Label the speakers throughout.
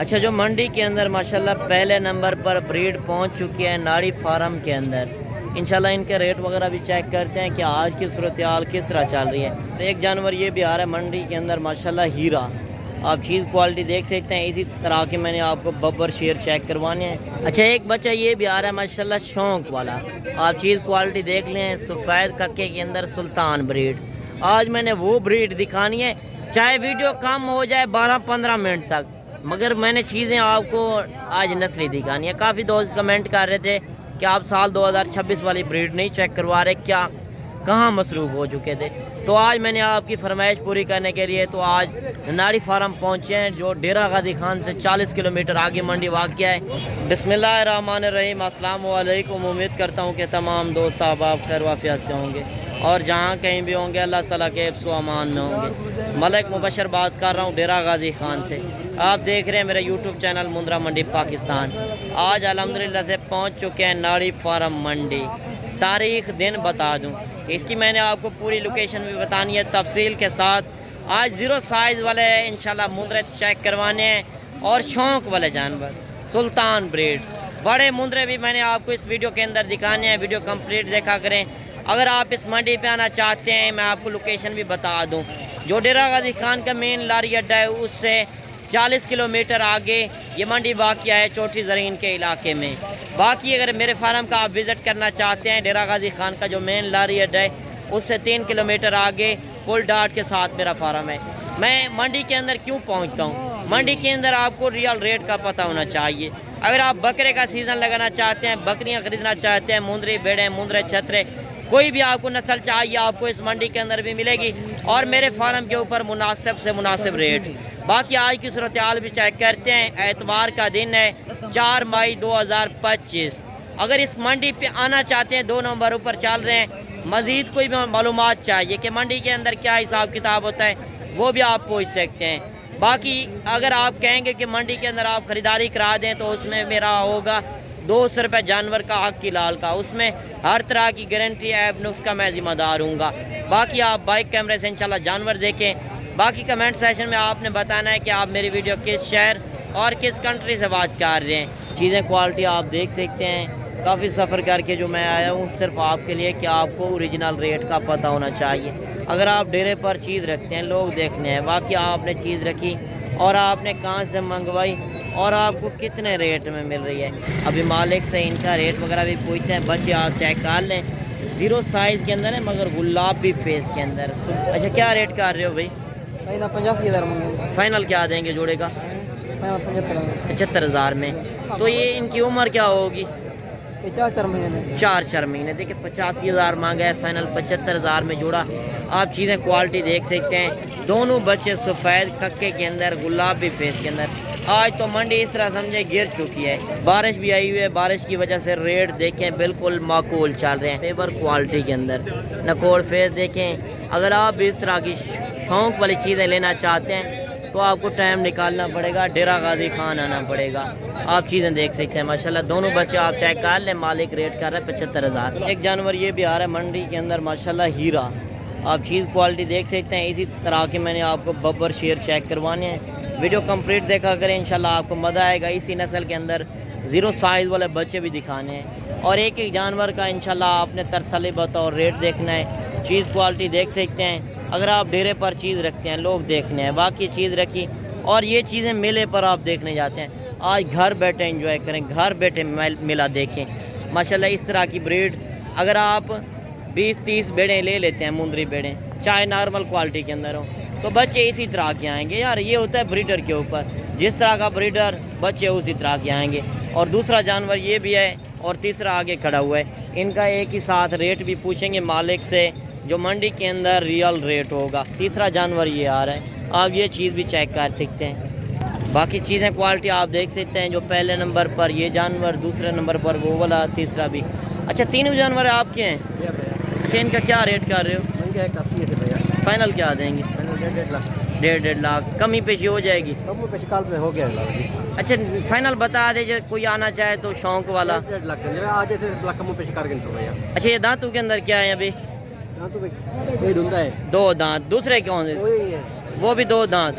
Speaker 1: اچھا، جو منڈی کے اندر ماشاءاللہ پہلے نمبر پر بریڈ پہنچ چکی ہے ناڑی فارم کے اندر، انشاءاللہ ان کے ریٹ وغیرہ بھی چیک کرتے ہیں کہ آج کی صورتحال کس طرح چل رہی ہے۔ ایک جانور یہ بھی آ رہا ہے منڈی کے اندر ماشاءاللہ ہیرا، آپ چیز کوالٹی دیکھ سکتے ہیں۔ اسی طرح کے میں نے آپ کو ببر شیر چیک کروانے ہیں۔ اچھا، ایک بچہ یہ بھی آ رہا ہے ماشاءاللہ شونک والا، آپ چیز کوالٹی دیکھ لیں۔ سفید ککے کے اندر سلطان بریڈ، آج میں نے وہ بریڈ دکھانی ہے، چاہے ویڈیو کم ہو جائے 12-15 منٹ تک، مگر میں نے چیزیں آپ کو آج نسلی دکھانی ہے۔ کافی دوست کمنٹ کر رہے تھے کہ آپ سال 2026 والی بریڈ نہیں چیک کروا رہے، کیا کہاں مصروف ہو چکے تھے؟ تو آج میں نے آپ کی فرمائش پوری کرنے کے لیے تو آج ناڑی فارم پہنچے ہیں، جو ڈیرہ غازی خان سے 40 کلومیٹر آگے منڈی واقع ہے۔ بسم اللہ الرحمن الرحیم، السلام علیکم۔ امید کرتا ہوں کہ تمام دوست احباب خیر وافیت سے ہوں گے اور جہاں کہیں بھی ہوں گے اللہ تعالیٰ کے حفظ و امان میں ہوں گے۔ ملک مبشر بات کر رہا ہوں ڈیرہ غازی خان سے، آپ دیکھ رہے ہیں میرا یوٹیوب چینل مندرا منڈی پاکستان۔ آج الحمدللہ سے پہنچ چکے ہیں ناڑی فارم منڈی۔ تاریخ دن بتا دوں، اس کی میں نے آپ کو پوری لوکیشن بھی بتانی ہے تفصیل کے ساتھ۔ آج 0 سائز والے انشاءاللہ مندرے چیک کروانے ہیں اور شوق والے جانور سلطان بریڈ، بڑے مندرے بھی میں نے آپ کو اس ویڈیو کے اندر دکھانے ہیں۔ ویڈیو کمپلیٹ دیکھا کریں۔ اگر آپ اس منڈی پہ آنا چاہتے ہیں میں آپ کو لوکیشن بھی بتا دوں، جو ڈیرہ غازی خان کا مین لاری اڈا ہے اس سے 40 کلومیٹر آگے یہ منڈی واقع ہے چوٹھی زرین کے علاقے میں۔ باقی اگر میرے فارم کا آپ وزٹ کرنا چاہتے ہیں، ڈیرہ غازی خان کا جو مین لاری اڈا ہے اس سے 3 کلومیٹر آگے پل ڈاٹ کے ساتھ میرا فارم ہے۔ میں منڈی کے اندر کیوں پہنچتا ہوں؟ منڈی کے اندر آپ کو ریئل ریٹ کا پتہ ہونا چاہیے۔ اگر آپ بکرے کا سیزن لگانا چاہتے ہیں، بکریاں خریدنا چاہتے ہیں، مندری بیڑے، مندرے چھترے، کوئی بھی آپ کو نسل چاہیے آپ کو اس منڈی کے اندر بھی ملے گی اور میرے فارم کے اوپر مناسب سے مناسب ریٹ۔ باقی آج کی صورتحال بھی چیک کرتے ہیں۔ اتوار کا دن ہے 4 مئی 2025۔ اگر اس منڈی پہ آنا چاہتے ہیں 2 نمبر اوپر چل رہے ہیں، مزید کوئی بھی معلومات چاہیے کہ منڈی کے اندر کیا حساب کتاب ہوتا ہے وہ بھی آپ پوچھ سکتے ہیں۔ باقی اگر آپ کہیں گے کہ منڈی کے اندر آپ خریداری کرا دیں تو اس میں میرا ہوگا 200 روپے جانور کا حق کی لال کا، اس میں ہر طرح کی گارنٹی ایب نقص کا میں ذمہ دار ہوں گا۔ باقی آپ بائک کیمرے سے انشاءاللہ جانور دیکھیں۔ باقی کمنٹ سیشن میں آپ نے بتانا ہے کہ آپ میری ویڈیو کس شہر اور کس کنٹری سے بات کر رہے ہیں۔ چیزیں کوالٹی آپ دیکھ سکتے ہیں، کافی سفر کر کے جو میں آیا ہوں صرف آپ کے لیے کہ آپ کو اوریجنل ریٹ کا پتہ ہونا چاہیے۔ اگر آپ ڈیرے پر چیز رکھتے ہیں لوگ دیکھنے ہیں واقعی آپ نے چیز رکھی اور آپ نے کہاں سے منگوائی اور آپ کو کتنے ریٹ میں مل رہی ہے۔ ابھی مالک سے ان کا ریٹ وغیرہ بھی پوچھتے ہیں۔ بچے آپ چیک کر لیں، 0 سائز کے اندر ہے مگر گلابی فیس کے اندر۔ اچھا، کیا ریٹ کر رہے ہو بھائی؟
Speaker 2: 85,000
Speaker 1: فائنل کیا دیں گے جوڑے کا؟ 75,000 میں۔ تو یہ ان کی عمر کیا ہوگی؟
Speaker 2: 4 مہینے میں
Speaker 1: 4 مہینے۔ دیکھیں 85,000 مانگا ہے، فائنل 75,000 میں جوڑا۔ آپ چیزیں کوالٹی دیکھ سکتے ہیں، دونوں بچے سفید ککے کے اندر گلابی فیس کے اندر۔ آج تو منڈی اس طرح سمجھے گر چکی ہے، بارش بھی آئی ہوئی ہے، بارش کی وجہ سے ریٹ دیکھیں بالکل معقول چل رہے ہیں پیپر کوالٹی کے اندر۔ نکوڑ فیس دیکھیں۔ اگر آپ بھی اس طرح کی شوق والی چیزیں لینا چاہتے ہیں تو آپ کو ٹائم نکالنا پڑے گا، ڈیرہ غازی خان آنا پڑے گا۔ آپ چیزیں دیکھ سکتے ہیں ماشاءاللہ، دونوں بچے آپ چیک کر لیں۔ مالک ریٹ کر رہا ہے 75,000۔ ایک جانور یہ بھی آ رہا ہے منڈی کے اندر ماشاءاللہ ہیرا، آپ چیز کوالٹی دیکھ سکتے ہیں۔ اسی طرح کے میں نے آپ کو ببر شیر چیک کروانے ہیں۔ ویڈیو کمپلیٹ دیکھا کریں، انشاءاللہ آپ کو مزہ آئے گا۔ اسی نسل کے اندر 0 سائز والے بچے بھی دکھانے ہیں اور ایک ایک جانور کا انشاءاللہ آپ نے ترسلی بطور ریٹ دیکھنا ہے، چیز کوالٹی دیکھ سکتے ہیں۔ اگر آپ ڈیرے پر چیز رکھتے ہیں لوگ دیکھنے ہیں، باقی چیز رکھی اور یہ چیزیں میلے پر آپ دیکھنے جاتے ہیں، آج گھر بیٹھے انجوائے کریں، گھر بیٹھے میلہ دیکھیں ماشاءاللہ۔ اس طرح کی بریڈ اگر آپ 20-30 بیڑیں لے لیتے ہیں، مندری بیڑیں چاہے نارمل کوالٹی کے اندر ہوں، تو بچے اسی طرح کے آئیں گے یار۔ یہ ہوتا ہے بریڈر کے اوپر، جس طرح کا بریڈر بچے اسی طرح کے آئیں گے۔ اور دوسرا جانور یہ بھی ہے اور تیسرا آگے کھڑا ہوا ہے، ان کا ایک ہی ساتھ ریٹ بھی پوچھیں گے مالک سے جو منڈی کے اندر ریئل ریٹ ہوگا۔ تیسرا جانور یہ آ رہا ہے، آپ یہ چیز بھی چیک کر سکتے ہیں۔ باقی چیزیں کوالٹی آپ دیکھ سکتے ہیں، جو پہلے نمبر پر یہ جانور، دوسرے نمبر پر وہ والا، تیسرا بھی۔ اچھا، تینوں جانور آپ کے ہیں؟ اچھا، ان کا کیا ریٹ کر رہے ہو؟ فائنل کیا دیں گے؟ 1.5 لاکھ۔ کمی پیشی ہو جائے گی؟
Speaker 2: ہو گیا۔
Speaker 1: اچھا، فائنل بتا دیجیے، کوئی آنا چاہے تو شوق والا۔
Speaker 2: 1.5 لاکھ پیش کر کے۔
Speaker 1: اچھا، یہ دانتوں کے اندر کیا ہے ابھی؟
Speaker 2: 2 دانت۔
Speaker 1: دو دانت۔ دوسرے کون سے؟ وہ بھی 2 دانت۔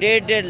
Speaker 1: 1.5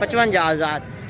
Speaker 1: 55,000।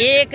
Speaker 1: 1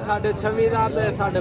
Speaker 2: 26,000,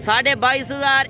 Speaker 1: 22,500,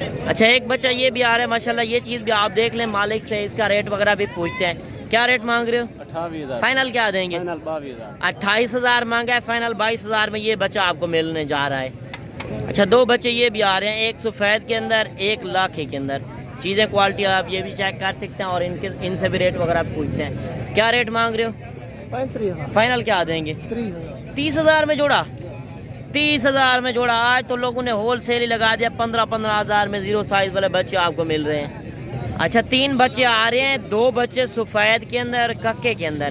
Speaker 1: اچھا ایک بچہ یہ بھی آ رہا ہے ماشاءاللہ, یہ چیز بھی آپ دیکھ لیں مالک سے, اس کا ریٹ وغیرہ بھی پوچھتے ہیں. کیا ریٹ مانگ رہے ہو؟
Speaker 2: 28,000
Speaker 1: فائنل کیا دیں گے؟ 28,000 مانگا ہے, فائنل 22,000 میں یہ بچہ آپ کو ملنے جا رہا ہے. اچھا دو بچے یہ بھی آ رہے ہیں, ایک سفید کے اندر ایک لاکھے کے اندر. چیزیں کوالٹی آپ یہ بھی چیک کر سکتے ہیں اور ان سے بھی ریٹ وغیرہ پوچھتے ہیں. کیا ریٹ مانگ رہے ہو؟
Speaker 2: 35,000
Speaker 1: فائنل کیا دیں گے؟ 30,000 میں جوڑا. 30,000 میں جوڑا. آج تو لوگوں نے ہول سیل ہی لگا دیا, 15,000 میں زیرو سائز والے بچے آپ کو مل رہے ہیں. اچھا 3 بچے آ رہے ہیں, 2 بچے سفید کے اندر, ککے کے اندر,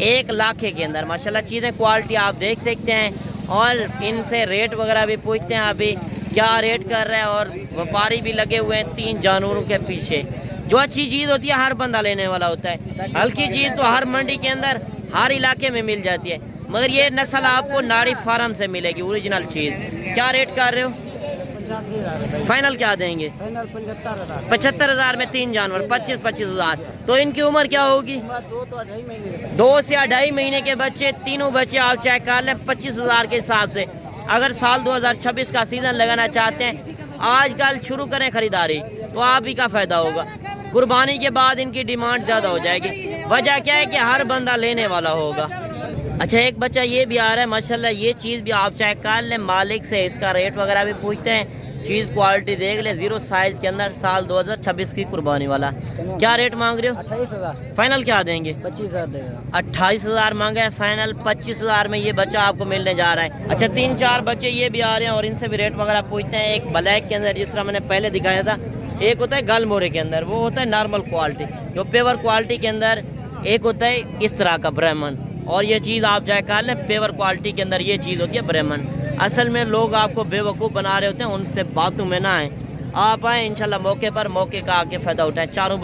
Speaker 1: 1 لاکھے کے اندر. ماشاءاللہ چیزیں کوالٹی آپ دیکھ سکتے ہیں اور ان سے ریٹ وغیرہ بھی پوچھتے ہیں ابھی کیا ریٹ کر رہے ہیں. اور وپاری بھی لگے ہوئے ہیں 3 جانوروں کے پیچھے. جو اچھی چیز ہوتی ہے ہر بندہ لینے والا ہوتا ہے, ہلکی چیز تو ہر منڈی کے اندر ہر علاقے میں مل جاتی ہے, مگر یہ نسل آپ کو ناڑی فارم سے ملے گی, اوریجنل چیز. کیا ریٹ کر رہے ہو؟
Speaker 2: 85,000
Speaker 1: فائنل کیا دیں گے؟ 75,000 میں 3 جانور, 25,000. تو ان کی عمر کیا ہوگی؟ 2 سے 2.5 مہینے کے بچے. تینوں بچے آپ چیک کر لیں 25,000 کے حساب سے. اگر سال 2026 کا سیزن لگانا چاہتے ہیں, آج کل شروع کریں خریداری تو آپ ہی کا فائدہ ہوگا. قربانی کے بعد ان کی ڈیمانڈ زیادہ ہو جائے گی. وجہ کیا ہے کہ ہر بندہ لینے والا ہوگا. اچھا ایک بچہ یہ بھی آ رہا ہے ماشاءاللہ, یہ چیز بھی آپ چیک کر لیں مالک سے, اس کا ریٹ وغیرہ بھی پوچھتے ہیں. چیز کوالٹی دیکھ لیں, زیرو سائز کے اندر, سال 2026 کی قربانی والا. کیا ریٹ مانگ رہے ہو؟
Speaker 2: 28,000
Speaker 1: فائنل کیا دیں گے؟
Speaker 2: 25,000 دے گا.
Speaker 1: 28,000 مانگا ہے, فائنل 25,000 میں یہ بچہ آپ کو ملنے جا رہا ہے. اچھا 3-4 بچے یہ بھی آ رہے ہیں اور ان سے بھی ریٹ وغیرہ پوچھتے ہیں. ایک بلیک کے اندر جس طرح میں نے پہلے دکھایا تھا, ایک ہوتا ہے گل مورے کے اندر, وہ ہوتا ہے نارمل کوالٹی. جو پیور کوالٹی کے اندر ایک ہوتا ہے اس طرح کا برہمن, اور یہ چیز آپ چیک کر لیں پیور کوالٹی کے اندر یہ چیز ہوتی ہے برہمن. اصل میں لوگ آپ کو بے وقوف بنا رہے ہوتے ہیں, ان سے باتوں میں نہ آئیں. آپ آئیں انشاءاللہ موقع پر, موقع کا آ کے فائدہ اٹھائیں. چاروں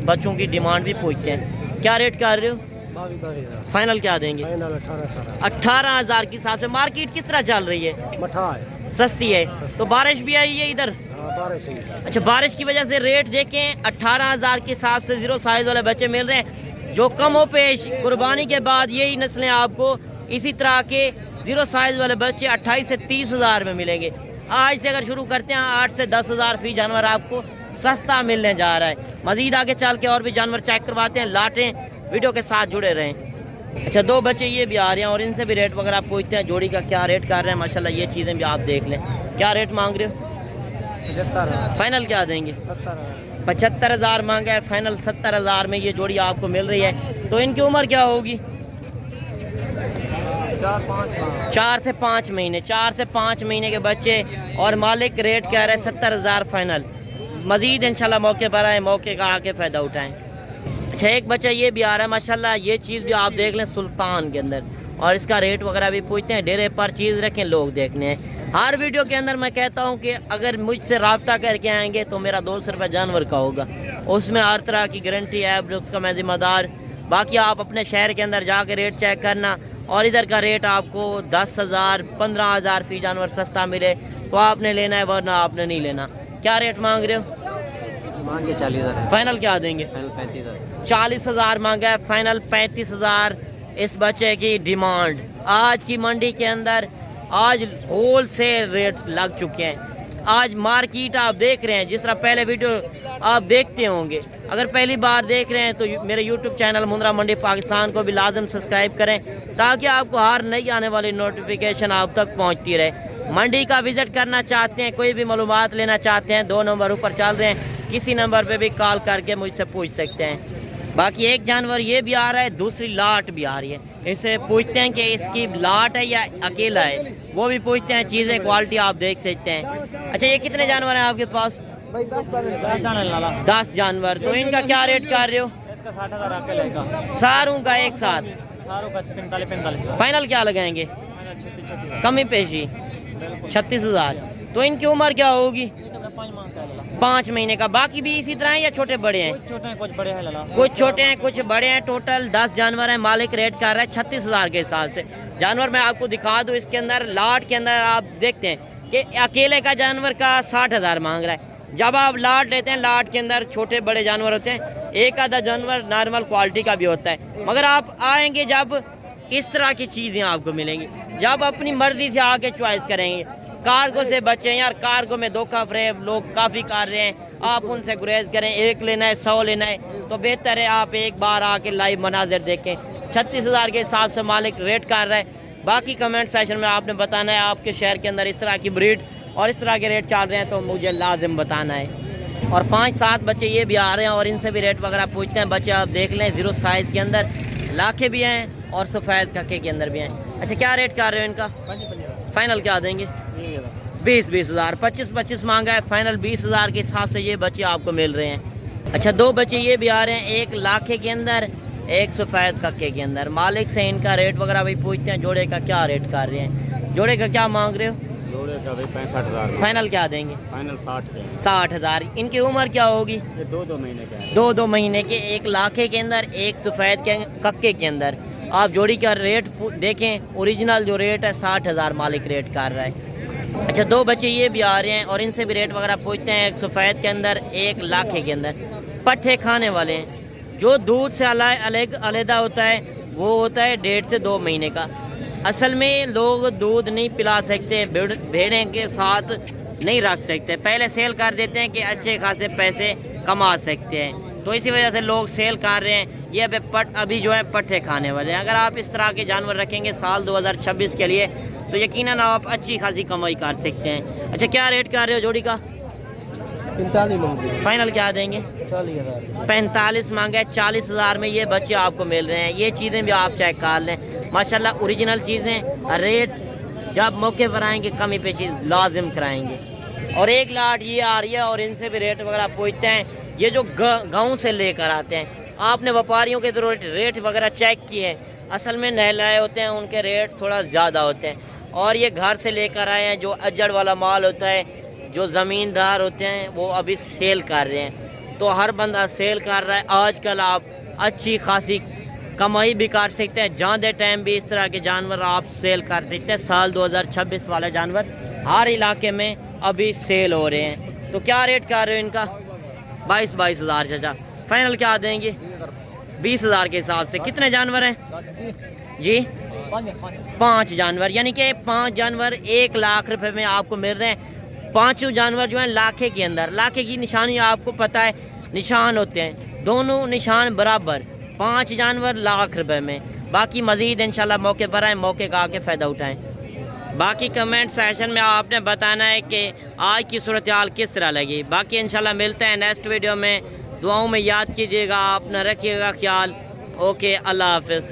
Speaker 1: بچوں کی ڈیمانڈ بھی پوچھتے ہیں. کیا ریٹ کر رہے ہو؟
Speaker 2: 22,000
Speaker 1: فائنل کیا دیں گے؟ 18,000 کے حساب سے. مارکیٹ کس طرح چل رہی ہے؟
Speaker 2: مٹھا ہے,
Speaker 1: سستی ہے. تو بارش بھی آئی ہے ادھر؟
Speaker 2: بارش ہے.
Speaker 1: اچھا بارش کی وجہ سے ریٹ دیکھیں, 18,000 کے حساب سے زیرو سائز والے بچے مل رہے ہیں. جو کم ہو پیش قربانی کے بعد یہی نسلیں آپ کو اسی طرح کے زیرو سائز والے بچے 28 سے 30,000 میں ملیں گے. آج سے اگر شروع کرتے ہیں 8 سے 10,000 فی جانور آپ کو سستا ملنے جا رہا ہے. مزید آگے چل کے اور بھی جانور چیک کرواتے ہیں, لاٹیں ویڈیو کے ساتھ جڑے رہیں. اچھا 2 بچے یہ بھی آ رہے ہیں اور ان سے بھی ریٹ وغیرہ پوچھتے ہیں. جوڑی کا کیا ریٹ کر رہے ہیں ماشاءاللہ, یہ چیزیں بھی آپ دیکھ لیں. کیا ریٹ مانگ رہے ہو؟
Speaker 2: 75,000
Speaker 1: فائنل کیا دیں گے؟
Speaker 2: 70,000
Speaker 1: 75,000 مانگا ہے, فائنل 70,000 میں یہ جوڑی آپ کو مل رہی ہے. تو ان کی عمر کیا ہوگی؟ 4 سے 5 مہینے. 4 سے 5 مہینے کے بچے اور مالک ریٹ کہہ رہے ہیں 70,000 فائنل. مزید انشاءاللہ موقع پر آئے, موقع کا آ کے فائدہ اٹھائیں. اچھا ایک بچہ یہ بھی آ رہا ہے ماشاءاللہ, یہ چیز بھی آپ دیکھ لیں سلطان کے اندر, اور اس کا ریٹ وغیرہ بھی پوچھتے ہیں. ڈیرے پر چیز رکھیں, لوگ دیکھنے ہیں. ہر ویڈیو کے اندر میں کہتا ہوں کہ اگر مجھ سے رابطہ کر کے آئیں گے تو میرا 200 روپے جانور کا ہوگا, اس میں ہر طرح کی گارنٹی ہے, اس کا میں ذمہ دار. باقی آپ اپنے شہر کے اندر جا کے ریٹ چیک کرنا, اور ادھر کا ریٹ آپ کو 10,000 15,000 فی جانور سستا ملے تو آپ نے لینا ہے, ورنہ آپ نے نہیں لینا. کیا ریٹ مانگ رہے ہو؟
Speaker 2: مانگے 40,000
Speaker 1: فائنل کیا دیں گے؟
Speaker 2: 35,000
Speaker 1: 40,000 مانگا ہے, فائنل 35,000 اس بچے کی ڈیمانڈ. آج کی منڈی کے اندر آج ہول سیل ریٹ لگ چکے ہیں. آج مارکیٹ آپ دیکھ رہے ہیں, جس طرح پہلے ویڈیو آپ دیکھتے ہوں گے. اگر پہلی بار دیکھ رہے ہیں تو میرے یوٹیوب چینل مندرا منڈی پاکستان کو بھی لازم سبسکرائب کریں, تاکہ آپ کو ہر نئی آنے والی نوٹیفیکیشن آپ تک پہنچتی رہے. منڈی کا وزٹ کرنا چاہتے ہیں, کوئی بھی معلومات لینا چاہتے ہیں, 2 نمبر اوپر چل رہے ہیں, کسی نمبر پہ بھی کال کر کے مجھ سے پوچھ سکتے ہیں. باقی ایک جانور یہ بھی آ رہا ہے, دوسری لاٹ بھی آ رہی ہے. اسے پوچھتے ہیں کہ اس کی لاٹ ہے یا اکیلا ہے, وہ بھی پوچھتے ہیں. چیزیں کوالٹی آپ دیکھ سکتے ہیں. اچھا یہ کتنے جانور ہیں آپ کے پاس؟ 10 جانور. تو ان کا کیا ریٹ کر رہے ہو؟
Speaker 2: اس کا 60,000 اکیلے کا,
Speaker 1: ساروں کا ایک ساتھ.
Speaker 2: ساروں کا 45,000
Speaker 1: فائنل کیا لگائیں گے؟ کمی پیشی 36,000. تو ان کی عمر کیا ہوگی؟ 5 مہینے کا. باقی بھی اسی طرح ہیں یا چھوٹے بڑے ہیں؟
Speaker 2: کچھ بڑے ہیں لالا,
Speaker 1: کچھ چھوٹے ہیں کچھ بڑے ہیں. ٹوٹل 10 جانور ہیں. مالک ریٹ کر رہا ہے 36,000 کے حساب سے. جانور میں آپ کو دکھا دوں, اس کے اندر لاٹ کے اندر آپ دیکھتے ہیں کہ اکیلے کا جانور کا 60,000 مانگ رہا ہے. جب آپ لاٹ لیتے ہیں, لاٹ کے اندر چھوٹے بڑے جانور ہوتے ہیں, ایک آدھا جانور نارمل کوالٹی کا بھی ہوتا ہے. مگر آپ آئیں گے جب اس طرح کی چیزیں آپ کو ملیں گی, جب اپنی مرضی سے آ کے چوائس کریں گے. کارگو سے بچیں یار، کارگو میں دھوکہ فریب لوگ کافی کر رہے ہیں، آپ ان سے گریز کریں. ایک لینا ہے 100 لینا ہے تو بہتر ہے آپ ایک بار آ کے لائیو مناظر دیکھیں. 36,000 کے حساب سے مالک ریٹ کر رہا ہے. باقی کمنٹ سیشن میں آپ نے بتانا ہے آپ کے شہر کے اندر اس طرح کی بریڈ اور اس طرح کے ریٹ چل رہے ہیں تو مجھے لازم بتانا ہے. اور 5-7 بچے یہ بھی آ رہے ہیں اور ان سے بھی ریٹ وغیرہ پوچھتے ہیں. بچے آپ دیکھ لیں 0 سائز کے اندر لاکھے بھی ہیں اور سفید ککے کے اندر بھی ہیں. اچھا کیا ریٹ کر رہے ہو ان کا؟ فائنل کیا دیں گے؟ 20,000. 25 مانگا ہے، فائنل 20,000 کے حساب سے یہ بچے آپ کو مل رہے ہیں. اچھا 2 بچے یہ بھی آ رہے ہیں، ایک لاکھے کے اندر ایک سفید ککے کے اندر. مالک سے ان کا ریٹ وغیرہ بھی پوچھتے ہیں. جوڑے کا کیا ریٹ کر رہے ہیں؟ جوڑے کا کیا مانگ رہے ہو؟
Speaker 2: جوڑے کا 65,000.
Speaker 1: فائنل کیا دیں گے؟
Speaker 2: فائنل
Speaker 1: 60,000. ان کی عمر کیا ہوگی؟
Speaker 2: 2 مہینے کا ہے.
Speaker 1: 2 مہینے کے. ایک لاکھے کے اندر ایک سفید کے ککے کے اندر. آپ جوڑی کا ریٹ دیکھیں، اوریجنل جو ریٹ ہے 60,000 مالک ریٹ کر رہا ہے. اچھا 2 بچے یہ بھی آ رہے ہیں اور ان سے بھی ریٹ وغیرہ پوچھتے ہیں. ایک سفید کے اندر ایک لاکھے کے اندر. پٹھے کھانے والے ہیں. جو دودھ سے علیحدہ ہوتا ہے وہ ہوتا ہے 1.5 سے 2 مہینے کا. اصل میں لوگ دودھ نہیں پلا سکتے، بھیڑیں کے ساتھ نہیں رکھ سکتے، پہلے سیل کر دیتے ہیں کہ اچھے خاصے پیسے کما سکتے ہیں، تو اسی وجہ سے لوگ سیل کر رہے ہیں. یہ ابھی جو ہے پٹھے کھانے والے ہیں. اگر آپ اس طرح کے جانور رکھیں گے سال 2026 کے لیے تو یقیناً آپ اچھی خاصی کمائی کر سکتے ہیں. اچھا کیا ریٹ کر رہے ہو جوڑی کا؟
Speaker 2: 45
Speaker 1: فائنل کیا دیں گے؟
Speaker 2: 40,000.
Speaker 1: 45 مانگا ہے. 40,000 میں یہ بچے آپ کو مل رہے ہیں. یہ چیزیں بھی آپ چیک کر لیں، ماشاءاللہ اوریجنل چیزیں. ریٹ جب موقع پر آئیں گے کمی پیشی لازم کرائیں گے. اور ایک لاٹ یہ آ رہی ہے اور ان سے بھی ریٹ وغیرہ پوچھتے ہیں. یہ جو گاؤں سے لے کر آتے ہیں، آپ نے وپاریوں کے ضرورت ریٹ وغیرہ چیک کیے، اصل میں نہلائے ہوتے ہیں ان کے ریٹ تھوڑا زیادہ ہوتے ہیں. اور یہ گھر سے لے کر آئے ہیں، جو اجڑ والا مال ہوتا ہے، جو زمیندار ہوتے ہیں وہ ابھی سیل کر رہے ہیں. تو ہر بندہ سیل کر رہا ہے. آج کل آپ اچھی خاصی کمائی بھی کر سکتے ہیں. جاندے ٹائم بھی اس طرح کے جانور آپ سیل کر سکتے ہیں. سال 2026 والے جانور ہر علاقے میں ابھی سیل ہو رہے ہیں. تو کیا ریٹ کر رہے ہو ان کا؟ 22,000. چچا فائنل کیا دیں گے؟ 20,000 کے حساب سے. کتنے جانور ہیں جی؟ 5 جانور، یعنی کہ 5 جانور 1 لاکھ روپے میں آپ کو مل رہے ہیں. 5 جانور جو ہیں لاکھے کے اندر. لاکھے کی نشانی آپ کو پتہ ہے، نشان ہوتے ہیں دونوں نشان برابر. 5 جانور لاکھ روپے میں. باقی مزید انشاءاللہ موقع پر آئیں، موقع کا آ کے فائدہ اٹھائیں. باقی کمنٹ سیشن میں آپ نے بتانا ہے کہ آج کی صورتحال کس طرح لگی. باقی انشاءاللہ ملتے ہیں نیکسٹ ویڈیو میں. دعاؤں میں یاد کیجیے گا، آپ نہ رکھیے گا خیال. اوکے، اللہ حافظ.